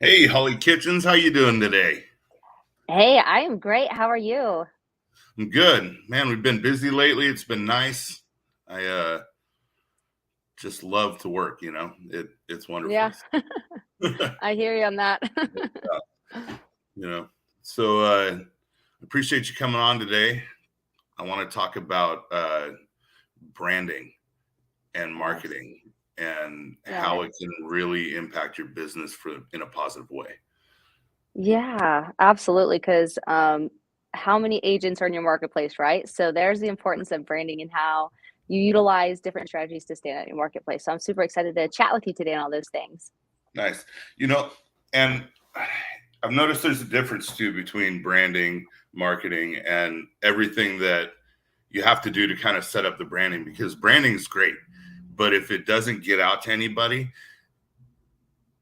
Hey, Hollie Kitchens, how you doing today? Hey, I am great. How are you? I'm good. Man, we've been busy lately. It's been nice. I just love to work, it's Yeah, wonderful. I hear you on that. you know. So appreciate you coming on today. I want to talk about branding and Yes. marketing and how it Yes. can really impact your business in a positive way. Yeah, absolutely. Because how many agents are in your marketplace, right? So there's the importance of branding and how you utilize different strategies to stand out in your marketplace. So I'm super excited to chat with you today on all those things. Nice. And I've noticed there's a difference too between branding, marketing, and everything that you have to do to kind of set up the branding, because branding is great, but if it doesn't get out to anybody,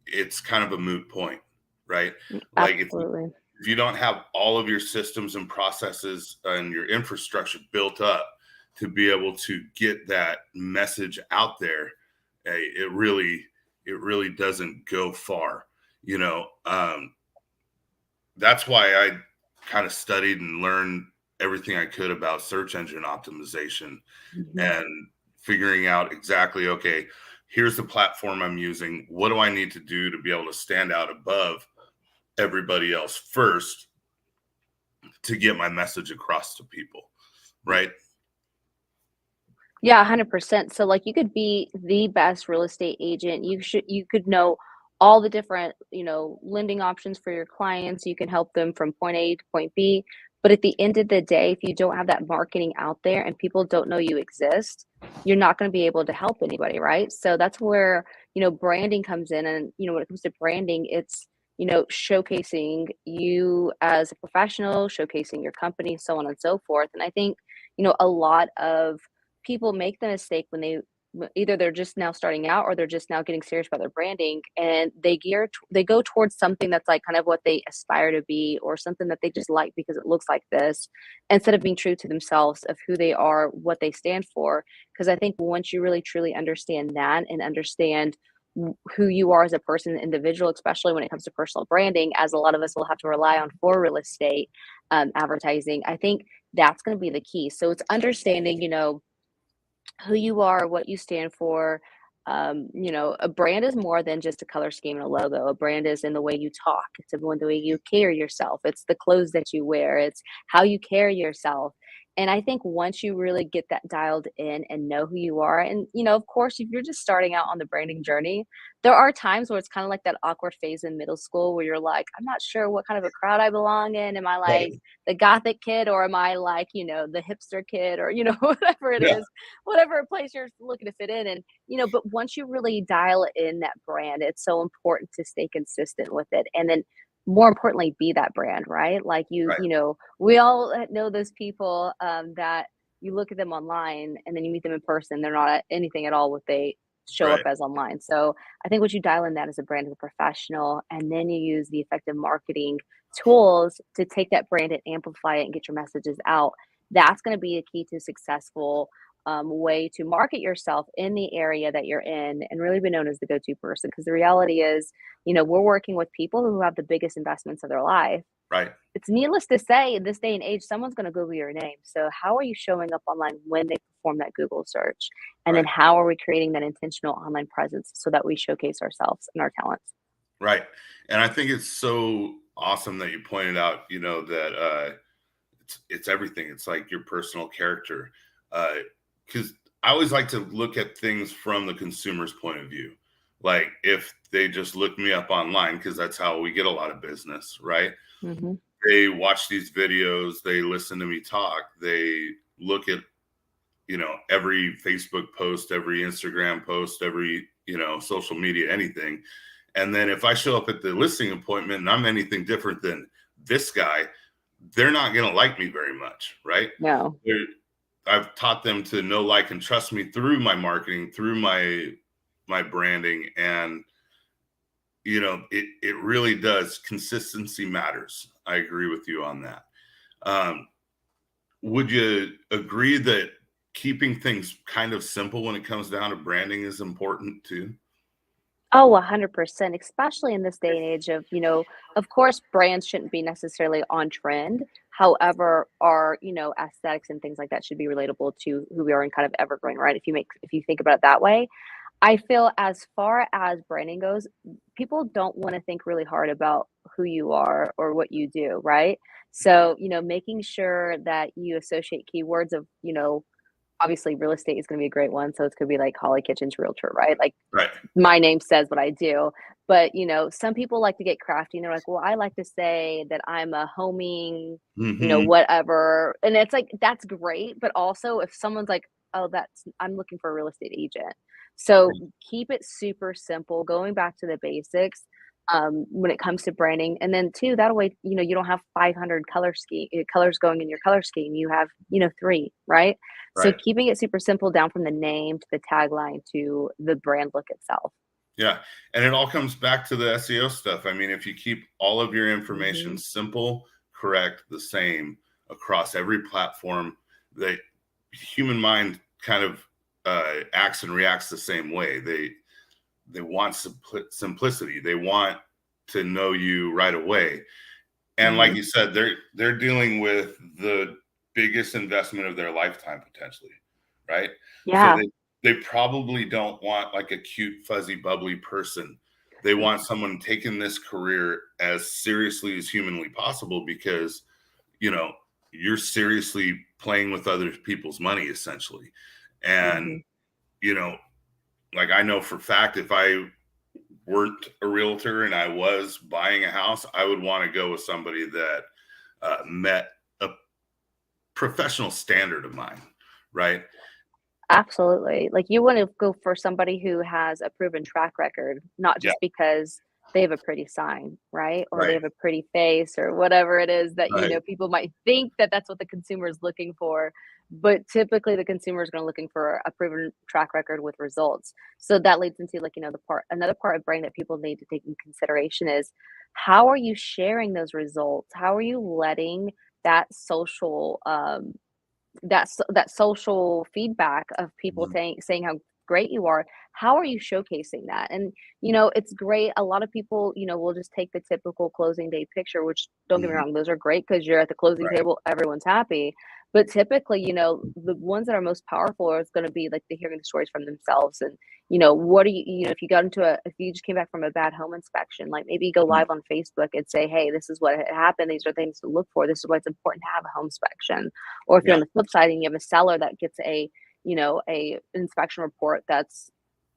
it's kind of a moot point, right? Like Absolutely. if you don't have all of your systems and processes and your infrastructure built up to be able to get that message out there, it really doesn't go far. You know, that's why I kind of studied and learned everything I could about search engine optimization Mhm. and figuring out exactly, okay, here's the platform I'm using. What do I need to do to be able to stand out above everybody else first to get my message across to people, right? Yeah, 100%. So like you could be the best real estate agent. You could know all the different, lending options for your clients. You can help them from point A to point B. But at the end of the day, if you don't have that marketing out there and people don't know you exist, you're not going to be able to help anybody, right? So that's where, branding comes in. And, when it comes to branding, it's, showcasing you as a professional, showcasing your company, so on and so forth. And I think, a lot of people make the mistake when either they're just now starting out or they're just now getting serious about their branding and they go towards something that's like kind of what they aspire to be or something that they just like because it looks like this instead of being true to themselves of who they are, what they stand for. Because I think once you really truly understand that and understand who you are as a person, individual, especially when it comes to personal branding, as a lot of us will have to rely on for real estate advertising, I think that's going to be the key. So it's understanding, who you are, what you stand for. A brand is more than just a color scheme and a logo. A brand is in the way you talk. It's in the way you carry yourself. It's the clothes that you wear. It's how you carry yourself. And I think once you really get that dialed in and know who you are, and of course, if you're just starting out on the branding journey, there are times where it's kind of like that awkward phase in middle school where you're like, I'm not sure what kind of a crowd I belong in. Am I like Right. the gothic kid or am I like, the hipster kid or, whatever it Yeah. is, whatever place you're looking to fit in. And, but once you really dial in that brand, it's so important to stay consistent with it. And then more importantly, be that brand, right? Like Right. we all know those people that you look at them online and then you meet them in person. They're not anything at all what they show up Right. as online. So I think what you dial in that as a brand as a professional, and then you use the effective marketing tools to take that brand and amplify it and get your messages out. That's going to be a key to successful way to market yourself in the area that you're in and really be known as the go-to person. Because the reality is, we're working with people who have the biggest investments of their life. Right. It's needless to say, in this day and age, someone's going to Google your name. So, how are you showing up online when they perform that Google search? And then, Right. how are we creating that intentional online presence so that we showcase ourselves and our talents? Right. And I think it's so awesome that you pointed out, that it's everything. It's like your personal character. Because I always like to look at things from the consumer's point of view. Like if they just look me up online, because that's how we get a lot of business, right? Hmm. They watch these videos, they listen to me talk, they look at, every Facebook post, every Instagram post, every, social media, anything. And then if I show up at the listing appointment and I'm anything different than this guy, they're not going to like me very much, right? No. They're, I've taught them to know, like, and trust me through my marketing, through my branding, and it really does. Consistency matters. I agree with you on that. Um, would you agree that keeping things kind of simple when it comes down to branding is important too? Oh, 100%, especially in this day and age of, of course, brands shouldn't be necessarily on trend. However, our, aesthetics and things like that should be relatable to who we are and kind of evergreen, right? If you think about it that way, I feel as far as branding goes, people don't want to think really hard about who you are or what you do, right? So, making sure that you associate keywords of, obviously real estate is going to be a great one. So it's going to be like Hollie Kitchens Realtor, right? Like Right. my name says what I do. But, some people like to get crafty and they're like, well, I like to say that I'm a homing, Hmm. whatever. And it's like, that's great. But also, if someone's like, oh, I'm looking for a real estate agent. So keep it super simple, going back to the basics when it comes to branding. And then, two, that way, you don't have 500 colors going in your color scheme. You have, three, right? So Right. keeping it super simple down from the name to the tagline to the brand look itself. Yeah. And it all comes back to the SEO stuff. I mean, if you keep all of your information Mhm. simple, correct, the same across every platform, the human mind kind of acts and reacts the same way. They want simplicity. They want to know you right away. And like Mhm. you said, they're dealing with the biggest investment of their lifetime potentially, right? So Yeah. they probably don't want like a cute, fuzzy, bubbly person. They want someone taking this career as seriously as humanly possible because, you know, you're seriously playing with other people's money essentially. And, Mhm. you know, like I know for fact if I weren't a realtor and I was buying a house, I would want to go with somebody that met a professional standard of mine, right? Absolutely. Like, you wanna go for somebody who has a proven track record, not Yeah, just because they have a pretty sign, right? Or they right, have a pretty face or whatever it is that, right, people might think that that's what the consumer is looking for, but typically the consumer is gonna looking for a proven track record with results. So that leads into, like, another part of brand that people need to take in consideration is, how are you sharing those results? How are you letting that that social feedback of people mhm, saying how great you are, how are you showcasing that? And it's great. A lot of people, will just take the typical closing day picture, which, don't get me mhm, wrong, those are great because you're at the closing right, table, everyone's happy. But typically, the ones that are most powerful are going to be like the hearing the stories from themselves. And what do if you got if you just came back from a bad home inspection, like maybe go mhm, live on Facebook and say, hey, this is what happened, these are things to look for, this is why it's important to have a home inspection. Or if you're yeah, on the flip side and you have a seller that gets a inspection report that's,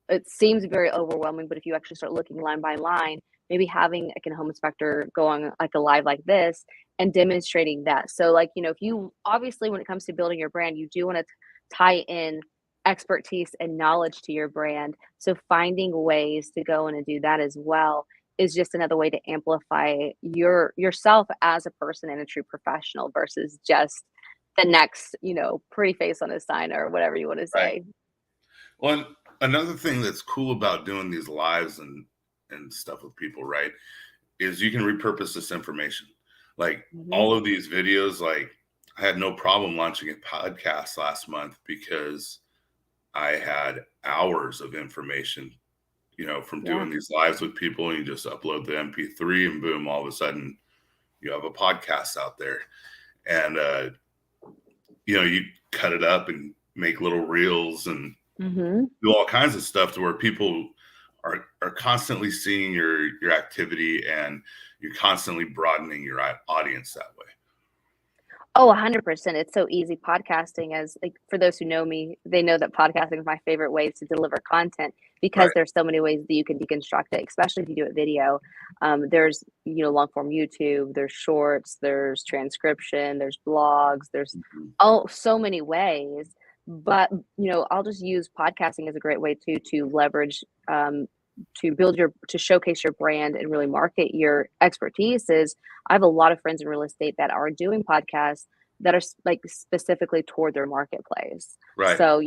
it seems very overwhelming, but if you actually start looking line by line, maybe having like a home inspector go on like a live like this and demonstrating that. So, like, if you obviously, when it comes to building your brand, you do want to tie in expertise and knowledge to your brand. So finding ways to go in and do that as well is just another way to amplify yourself as a person and a true professional versus just the next, pretty face on a sign or whatever you want to right. say. Well, and another thing that's cool about doing these lives and stuff with people, right, is you can repurpose this information. Like Hmm. all of these videos, like I had no problem launching a podcast last month because I had hours of information, from Yeah. doing these lives with people, and you just upload the MP3 and boom, all of a sudden you have a podcast out there. And you cut it up and make little reels and Hmm. do all kinds of stuff to where people are constantly seeing your activity and you're constantly broadening your audience that way. Oh, 100%. It's so easy. Podcasting, as like, for those who know me, they know that podcasting is my favorite way to deliver content because Right. there's so many ways that you can deconstruct it, especially if you do it video. There's, long form YouTube, there's shorts, there's transcription, there's blogs, there's Mhm. so many ways. But, I'll just use podcasting as a great way to leverage, to showcase your brand and really market your expertise. Is I have a lot of friends in real estate that are doing podcasts that are like specifically toward their marketplace. Right. So,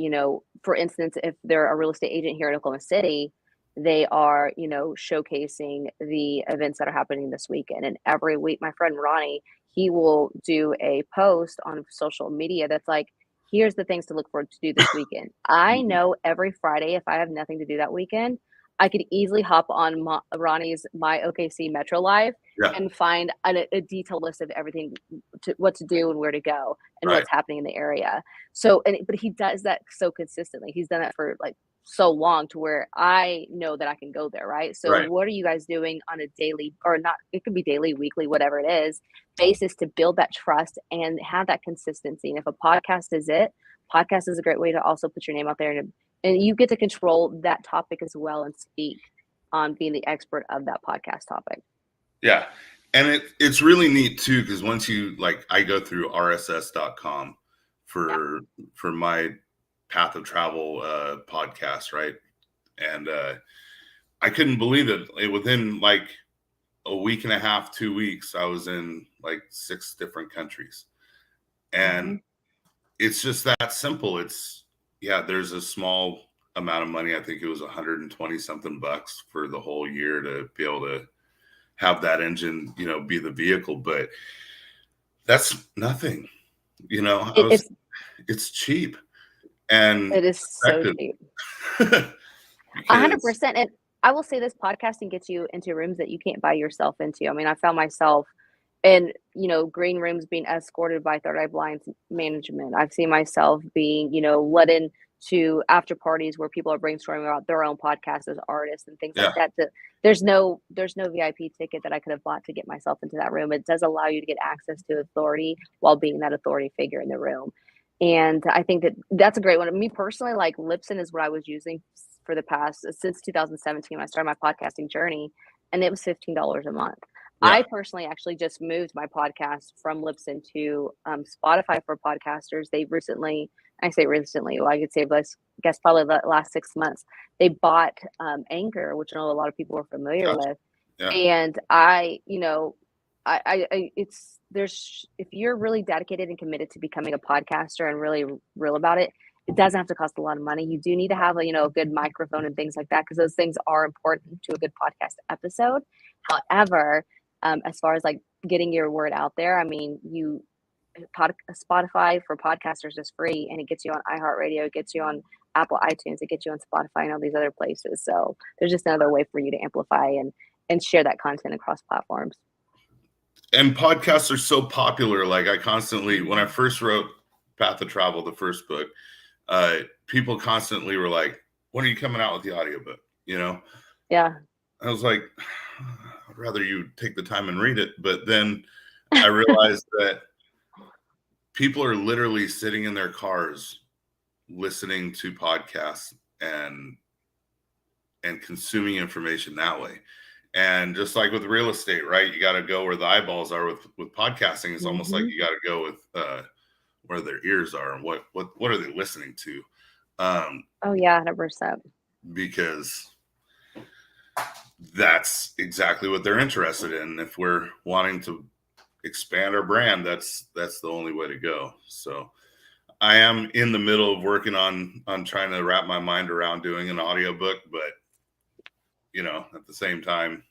for instance, if they're a real estate agent here in Oklahoma City, they are, showcasing the events that are happening this weekend. And every week, my friend Ronnie, he will do a post on social media that's like, here's the things to look forward to do this weekend. I Mhm. know every Friday, if I have nothing to do that weekend, I could easily hop on Ronnie's My OKC Metro Live Yeah. and find a detailed list of everything, what to do and where to go and Right. what's happening in the area. So, but he does that so consistently. He's done that for like so long to where I know that I can go there, right? So, Right. what are you guys doing on a daily or not? It could be daily, weekly, whatever it is, basis to build that trust and have that consistency. And if a podcast is it, podcast is a great way to also put your name out there and you get to control that topic as well and speak on being the expert of that podcast topic. Yeah. And it's really neat too, because once you like, I go through rss.com for my Path of Travel podcast, right? And I couldn't believe it. Within like a week and a half, 2 weeks, I was in like 6 different countries. And it's just that simple. There's a small amount of money. I think it was 120 something bucks for the whole year to be able to have that engine, be the vehicle, but that's nothing, it's cheap and it is so cheap. 100%. And I will say this, podcasting gets you into rooms that you can't buy yourself into. I mean, I found myself in, green rooms being escorted by Third Eye Blind's management. I've seen myself being, let in to after parties where people are brainstorming about their own podcasts as artists and things like that. There's no VIP ticket that I could have bought to get myself into that room. It does allow you to get access to authority while being that authority figure in the room. And I think that's a great one. Me personally, like Libsyn is what I was using for the past since 2017 when I started my podcasting journey, and it was $15 a month. I personally actually just moved my podcast from Libsyn to Spotify for podcasters. They recently, I say recently, well, I could say, I guess probably the last 6 months, they bought Anchor, which I know a lot of people are familiar with. Yeah. And if you're really dedicated and committed to becoming a podcaster and really real about it, it doesn't have to cost a lot of money. You do need to have a good microphone and things like that, because those things are important to a good podcast episode. However, as far as like getting your word out there, I mean, Spotify for podcasters is free, and it gets you on iHeartRadio, it gets you on Apple iTunes, it gets you on Spotify and all these other places. So there's just another way for you to amplify and share that content across platforms. And podcasts are so popular. Like I constantly, when I first wrote Path of Travel, the first book, people constantly were like, when are you coming out with the audiobook? Yeah. I was like, I'd rather you take the time and read it. But then I realized that people are literally sitting in their cars listening to podcasts and consuming information that way. And just like with real estate, right? You got to go where the eyeballs are. With podcasting, it's almost like you got to go with where their ears are and what are they listening to. Oh yeah, 100%. Because that's exactly what they're interested in. If we're wanting to expand our brand, that's the only way to go. So I am in the middle of working on trying to wrap my mind around doing an audiobook, but at the same time,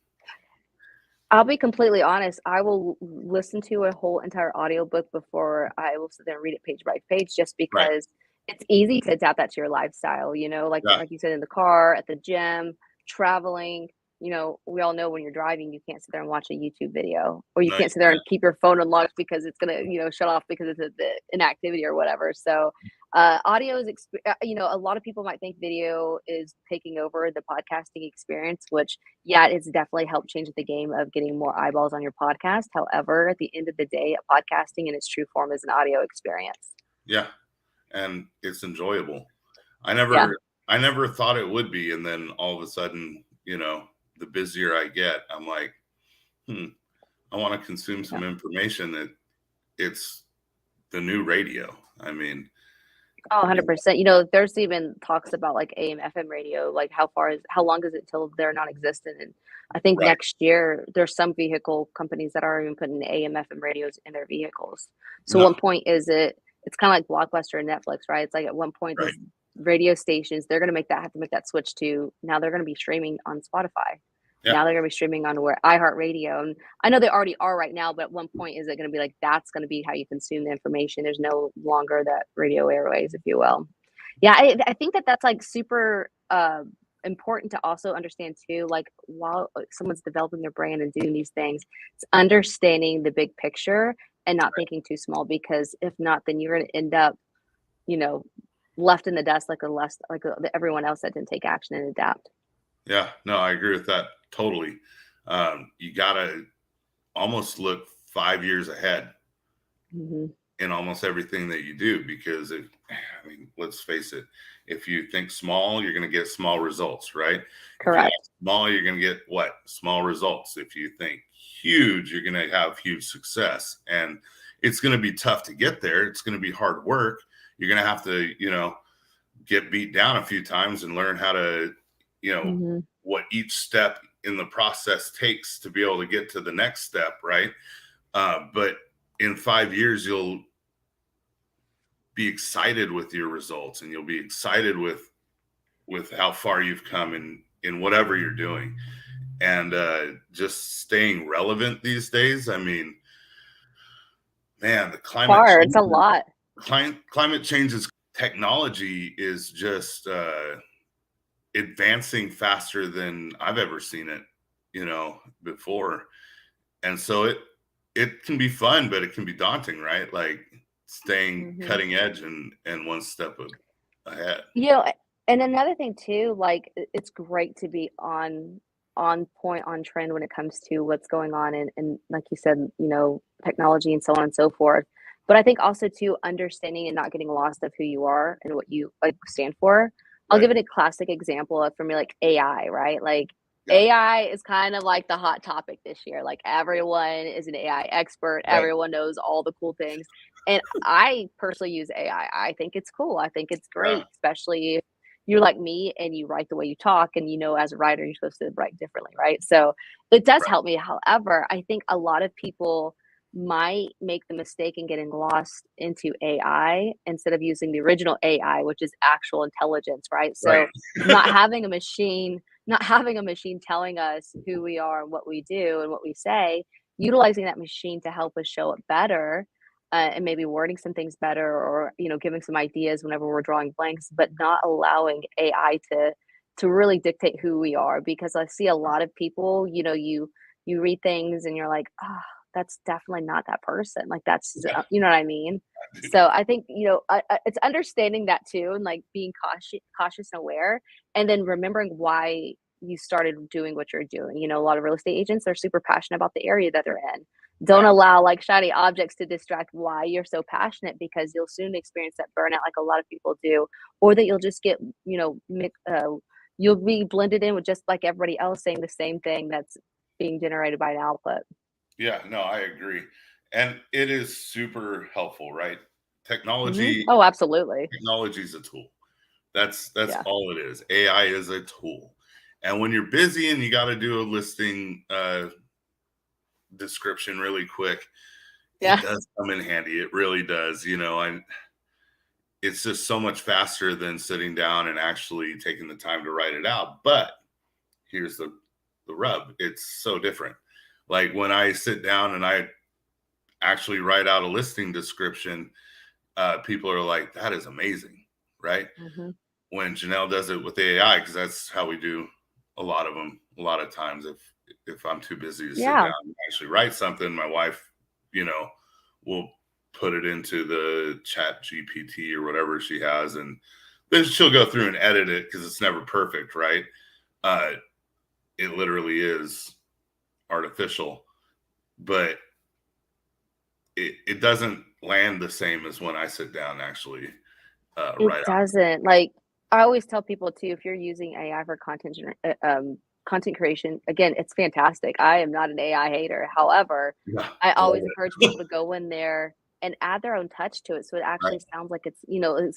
I'll be completely honest, I will listen to a whole entire audiobook before I will sit there and read it page by page, just because it's easy to adapt that to your lifestyle, like you said, in the car, at the gym, traveling. We all know when you're driving, you can't sit there and watch a YouTube video, or you can't sit there and keep your phone unlocked because it's going to, shut off because it's the inactivity or whatever. So audio is, a lot of people might think video is taking over the podcasting experience, which, it's definitely helped change the game of getting more eyeballs on your podcast. However, at the end of the day, podcasting in its true form is an audio experience. Yeah. And it's enjoyable. I never thought it would be. And then all of a sudden, the busier I get, I'm like, I want to consume some information that it's the new radio. I mean, 100%. There's even talks about like AM, FM radio, like how long is it till they're non-existent? And I think next year there's some vehicle companies that are even putting AM, FM radios in their vehicles. So one point it's kind of like Blockbuster and Netflix, right? It's like at one point, these radio stations, they're going to have to make that switch to, now they're going to be streaming on Spotify. Yeah. Now they're going to be streaming on iHeartRadio. And I know they already are right now, but at one point, is it going to be like, that's going to be how you consume the information? There's no longer that radio airways, if you will. Yeah, I think that's like super important to also understand too, like while someone's developing their brand and doing these things, it's understanding the big picture and not thinking too small, because if not, then you're going to end up, you know, left in the dust everyone else that didn't take action and adapt. Yeah, no, I agree with that totally. You gotta almost look 5 years ahead Hmm. in almost everything that you do, because I mean, let's face it, if you think small, you're going to get small results, right? If you Correct. act small, you're going to get what? Small results. If you think huge, you're going to have huge success. And it's going to be tough to get there. It's going to be hard work. You're going to have to, get beat down a few times and learn how to, Hmm. what each step in the process takes to be able to get to the next step, right? But in 5 years, you'll be excited with your results, and you'll be excited with how far you've come in whatever you're doing. And just staying relevant these days, I mean, man, the climate Hard. change, It's a lot. climate changes, technology is just advancing faster than I've ever seen it, before. And so it can be fun, but it can be daunting, right? Like staying Hmm. cutting edge and one step ahead. You know, and another thing too, like it's great to be on point, on trend when it comes to what's going on and like you said, technology and so on and so forth. But I think also too understanding and not getting lost of who you are and what you like stand for. I'll Right. give it a classic example of for me, like AI, right? Like Yeah. AI is kind of like the hot topic this year. Like everyone is an AI expert, Right. everyone knows all the cool things. And I personally use AI. I think it's cool. I think it's Yeah. great, especially if you're like me and you write the way you talk, and as a writer, you're supposed to write differently, right? So it does Right. help me. However, I think a lot of people might make the mistake in getting lost into AI instead of using the original AI, which is actual intelligence, right? Right. So not having a machine, not having a machine telling us who we are and what we do and what we say, utilizing that machine to help us show up better, and maybe wording some things better, or giving some ideas whenever we're drawing blanks, but not allowing AI to really dictate who we are. Because I see a lot of people, you read things and you're like, oh, that's definitely not that person, like that's Yeah. you know what I mean. So I think it's understanding that too, and like being cautious and aware, and then remembering why you started doing what you're doing. A lot of real estate agents are super passionate about the area that they're in. Don't Yeah. allow like shiny objects to distract why you're so passionate, because you'll soon experience that burnout like a lot of people do, or that you'll just get, you'll be blended in with just like everybody else saying the same thing that's being generated by an output. Yeah. No, I agree. And it is super helpful, right? Hmm. Technology, Oh, absolutely. technology is a tool. That's Yeah. all it is. AI is a tool. And when you're busy and you got to do a listing description really quick, it Yeah. does come in handy. It really does, and it's just so much faster than sitting down and actually taking the time to write it out. But here's the rub. It's so different. Like when I sit down and I actually write out a listing description, people are like, that is amazing, right? Hmm. When Janelle does it with AI, because that's how we do a lot of them. A lot of times, if I'm too busy to sit Yeah. down and actually write something, my wife, you know, will put it into the chat GPT or whatever she has, and then she'll go through and edit it because it's never perfect, right? Uh, it literally is artificial, but it doesn't land the same as when I sit down and actually It write out. doesn't. Like, I always tell people too, if you're using AI for content creation, again, it's fantastic. I am not an AI hater. However, Yeah, I I love always encourage people it. to go in there and add their own touch to it, so it Right, actually sounds like it's,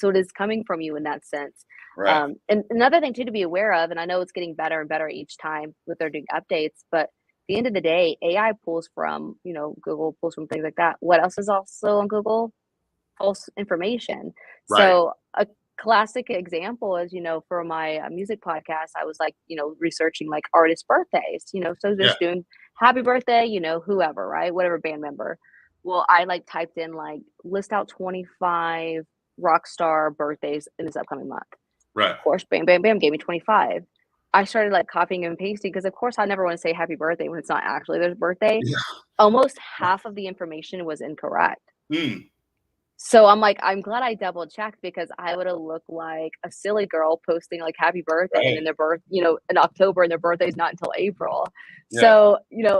so it is coming from you in that sense. right, And another thing too to be aware of, and I know it's getting better and better each time with their doing updates, but at the end of the day, AI pulls from, Google pulls from things like that. What else is also on Google? False information. right. So a classic example is, for my music podcast, I was like, researching like artist birthdays, so Yeah, just doing happy birthday, whoever, right? Whatever band member. Well, I like typed in like list out 25 rock star birthdays in this upcoming month. right. Of course, bam, bam, bam, gave me 25. I started like copying and pasting because of course I never want to say happy birthday when it's not actually their birthday. Yeah. Almost half of the information was incorrect. Mm, So I'm like, I'm glad I double checked because I would have looked like a silly girl posting like happy birthday and right. then their birth, in October and their birthday's not until April. Yeah. So,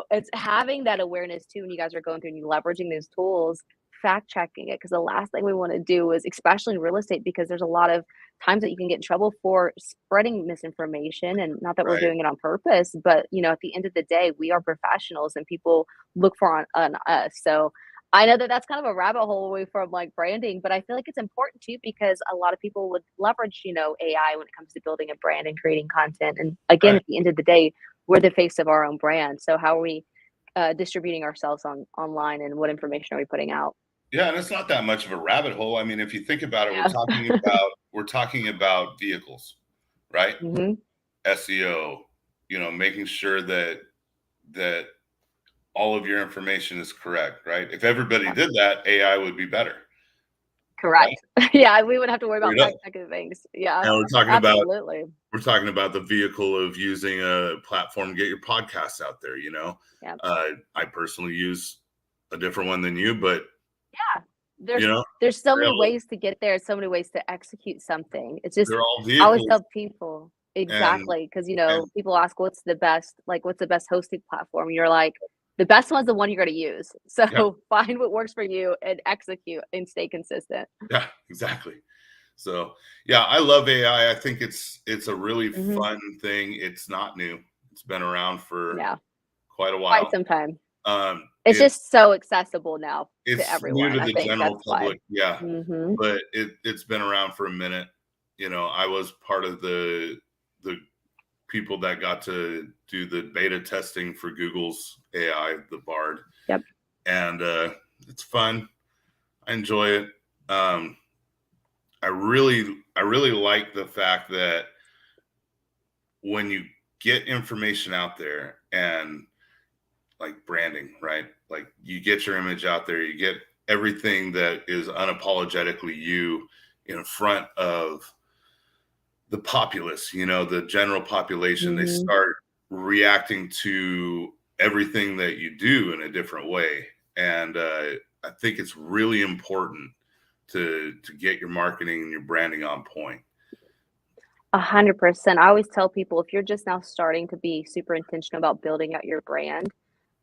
it's having that awareness too when you guys are going through and you leveraging those tools, fact checking it. Cause the last thing we want to do is, especially in real estate, because there's a lot of times that you can get in trouble for spreading misinformation and not that we're Right. doing it on purpose, but at the end of the day, we are professionals and people look for on us. So I know that that's kind of a rabbit hole away from, like, branding, but I feel like it's important too because a lot of people would leverage, AI when it comes to building a brand and creating content, and again, Right. at the end of the day, we're the face of our own brand, so how are we, distributing ourselves online and what information are we putting out? Yeah, and it's not that much of a rabbit hole. I mean, if you think about it, Yeah. we're talking about vehicles, right? Mhm. SEO, making sure that all of your information is correct, right? If everybody Yep. did that, AI would be better, right? Correct. Yeah, we wouldn't have to worry Straight about up. fact checking things. Yeah, And absolutely. we're talking about the vehicle of using a platform to get your podcasts out there. Yeah. I personally use a different one than you, but Yeah. you There's know, there's so they're many all, ways to get there, so many ways to execute something. It's just they're all I always vehicles, tell people and exactly, because and people ask what's the best hosting platform? You're like, the best one's the one you're gonna use. yeah, So find what works for you and execute and stay consistent. yeah, exactly. So yeah, I love AI. I think it's a really Mhm. fun thing. It's not new. It's been around for Yeah, quite a quite while. some time. Um, It's it's just so accessible now to it's new everyone. to I the think general that's why. public, yeah, Mhm. but it's been around for a minute. I was part of the people that got to do the beta testing for Google's AI, the Bard, Yep. and it's fun. I enjoy it. Um, I really like the fact that when you get information out there and like branding, right? Like you get your image out there, you get everything that is unapologetically you in front of the populace, the general population. They Mhm. start reacting to everything that you do in a different way. And I think it's really important to get your marketing and your branding on point. 100%. I always tell people if you're just now starting to be super intentional about building out your brand,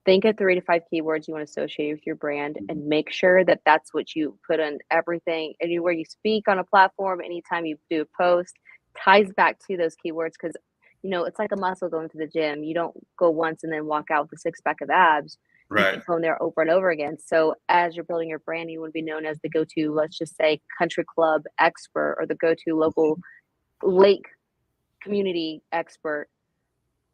think of 3 to 5 keywords you want to associate with your brand Mhm. and make sure that that's what you put on everything. Anywhere you speak on a platform, anytime you do a post, ties back to those keywords because, it's like a muscle going to the gym. You don't go once and then walk out with a six pack of abs. You Right. keep going there over and over again. So as you're building your brand, you want to be known as the go-to, let's just say, country club expert or the go-to local lake community expert.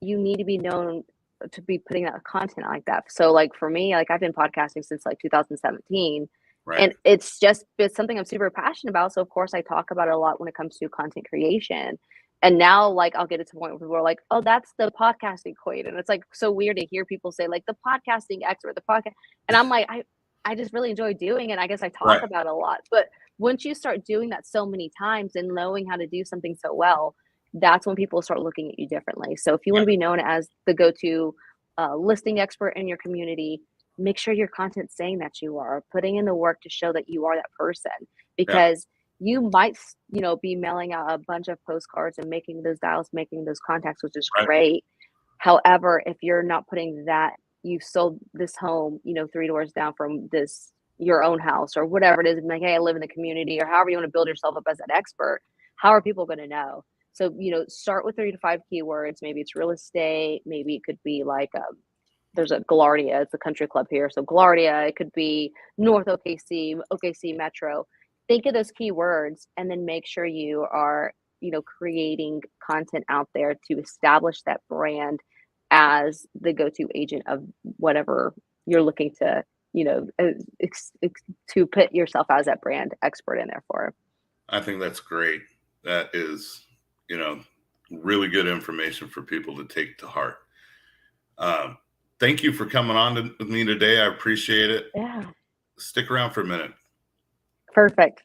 You need to be known to be putting out content like that. So, like, for me, like, I've been podcasting since, like, 2017, Right. and it's something I'm super passionate about, so, of course, I talk about it a lot when it comes to content creation, and now, like, I'll get it to the point where people are like, "Oh, that's the podcasting queen," and it's, like, so weird to hear people say, like, "The podcasting expert, the podcast," and I'm like, I just really enjoy doing it, I guess I talk Right. about it a lot, but once you start doing that so many times and knowing how to do something so well, that's when people start looking at you differently. So if you want Yeah. to be known as the go-to listing expert in your community, make sure your content's saying that you are putting in the work to show that you are that person Yeah. because you might, be mailing out a bunch of postcards and making those dials, making those contacts, which is Right. great. However, if you're not putting that, you sold this home, three doors down from this your own house or whatever it is, and like, hey, I live in the community, or however you want to build yourself up as an expert, how are people going to know? So, start with 3 to 5 keywords. Maybe it's real estate. Maybe it could be like, there's a Galardia, it's a country club here. So Galardia, it could be North OKC, OKC Metro. Think of those keywords and then make sure you are, creating content out there to establish that brand as the go-to agent of whatever you're looking to, to put yourself as that brand expert in there for. I think that's great. That is, you know, really good information for people to take to heart. Um, Thank you for coming on with me today. I appreciate it. Yeah. Stick around for a minute. Perfect.